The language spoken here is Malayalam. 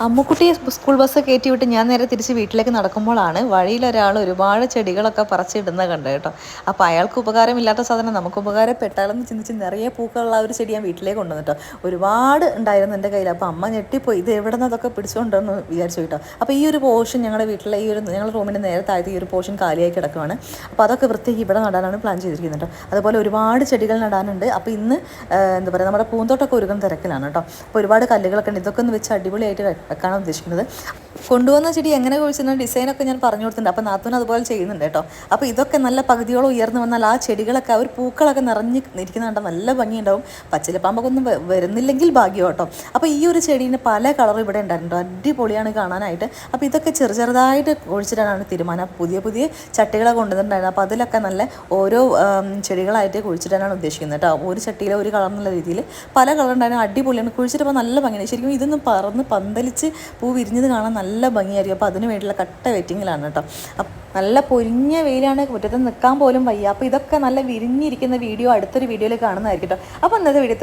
അമ്മുക്കുട്ടിയെ സ്കൂൾ ബസ് കയറ്റി വിട്ട് ഞാൻ നേരെ തിരിച്ച് വീട്ടിലേക്ക് നടക്കുമ്പോഴാണ് വഴിയിലൊരാൾ ഒരുപാട് ചെടികളൊക്കെ പറിച്ചിടുന്നത് കണ്ടത് കേട്ടോ. അപ്പോൾ അയാൾക്ക് ഉപകാരമില്ലാത്ത സാധനം നമുക്ക് ഉപകാരപ്പെട്ടാലെന്ന് ചിന്തിച്ച് നിറയെ പൂക്കളുള്ള ഒരു ചെടി ഞാൻ വീട്ടിലേക്ക് കൊണ്ടുവന്നു കേട്ടോ. ഒരുപാട് ഉണ്ടായിരുന്നു എൻ്റെ കയ്യിൽ. അപ്പോൾ അമ്മ ഞെട്ടിപ്പോയി, ഇത് എവിടെ നിന്ന് അതൊക്കെ പിടിച്ചുകൊണ്ടെന്ന് വിചാരിച്ചു കേട്ടോ. അപ്പോൾ ഈ ഒരു പോർഷൻ ഞങ്ങളുടെ വീട്ടിലെ ഞങ്ങളുടെ റൂമിൻ്റെ നേരെ താഴത്ത് ഈ ഒരു പോർഷൻ കാലിയായി കിടക്കുവാണ്. അപ്പോൾ അതൊക്കെ വൃത്തിയാക്കി ഇവിടെ നടാനാണ് പ്ലാൻ ചെയ്തിരിക്കുന്നത് കേട്ടോ. അതുപോലെ ഒരുപാട് ചെടികൾ നടാനുണ്ട്. അപ്പോൾ ഇന്ന് എന്താ പറയുക, നമ്മുടെ പൂന്തോട്ടമൊക്കെ ഒരുങ്ങുന്ന തിരക്കിലാണ് കേട്ടോ. അപ്പോൾ ഒരുപാട് കല്ലുകളൊക്കെ ഉണ്ട്. ഇതൊക്കെ ഒന്ന് വെച്ച് അടിപൊളിയായിട്ട് വെക്കാനാണ് ഉദ്ദേശിക്കുന്നത്. കൊണ്ടുവന്ന ചെടി എങ്ങനെ കുഴിച്ചിരുന്ന ഡിസൈനൊക്കെ ഞാൻ പറഞ്ഞു കൊടുത്തിട്ടുണ്ട്. അപ്പോൾ നാത്തൂൻ അതുപോലെ ചെയ്യുന്നുണ്ട് കേട്ടോ. അപ്പോൾ ഇതൊക്കെ നല്ല പകുതിയോളം ഉയർന്നു വന്നാൽ ആ ചെടികളൊക്കെ ഒരു പൂക്കളൊക്കെ നിറഞ്ഞ് ഇരിക്കുന്ന കണ്ടാൽ നല്ല ഭംഗിയുണ്ടാവും. പച്ചിലപ്പാമ്പൊക്കെ ഒന്നും വരുന്നില്ലെങ്കിൽ ഭാഗ്യം കേട്ടോ. അപ്പോൾ ഈ ഒരു ചെടീന് പല കളറും ഇവിടെ ഉണ്ടായിരുന്നു, അടിപൊളിയാണ് കാണാനായിട്ട്. അപ്പോൾ ഇതൊക്കെ ചെറുതായിട്ട് കുഴിച്ചിടാനാണ് തീരുമാനം. പുതിയ ചട്ടികളൊക്കെ കൊണ്ടുവന്നിട്ടുണ്ടായിരുന്നു. അപ്പോൾ അതിലൊക്കെ നല്ല ഓരോ ചെടികളായിട്ട് കുഴിച്ചിടാനാണ് ഉദ്ദേശിക്കുന്നത് കേട്ടോ. ഒരു ചട്ടിയിലെ ഒരു കളർ എന്നുള്ള രീതിയിൽ പല കളർ ഉണ്ടായിരുന്നു. അടിപൊളിയാണ്. കുഴിച്ചിട്ടപ്പോൾ നല്ല ഭംഗിയാണ്. ശരിക്കും ഇതൊന്നും പറന്ന് പന്തലിച്ച് പൂ വിരിഞ്ഞത് കാണാൻ നല്ല ഭംഗിയായിരിക്കും. അപ്പോൾ അതിന് വേണ്ടിയുള്ള കട്ട വെയിറ്റിങ്ങിലാണ് കേട്ടോ. നല്ല പൊരിഞ്ഞ വെയിലാണ്, മുറ്റത്ത് നിൽക്കാൻ പോലും വയ്യ. അപ്പോൾ ഇതൊക്കെ നല്ല വിരിഞ്ഞിരിക്കുന്ന വീഡിയോ അടുത്തൊരു വീഡിയോയിൽ കാണുന്നതായിരിക്കും കേട്ടോ. അപ്പോൾ ഇന്നത്തെ വീഡിയോ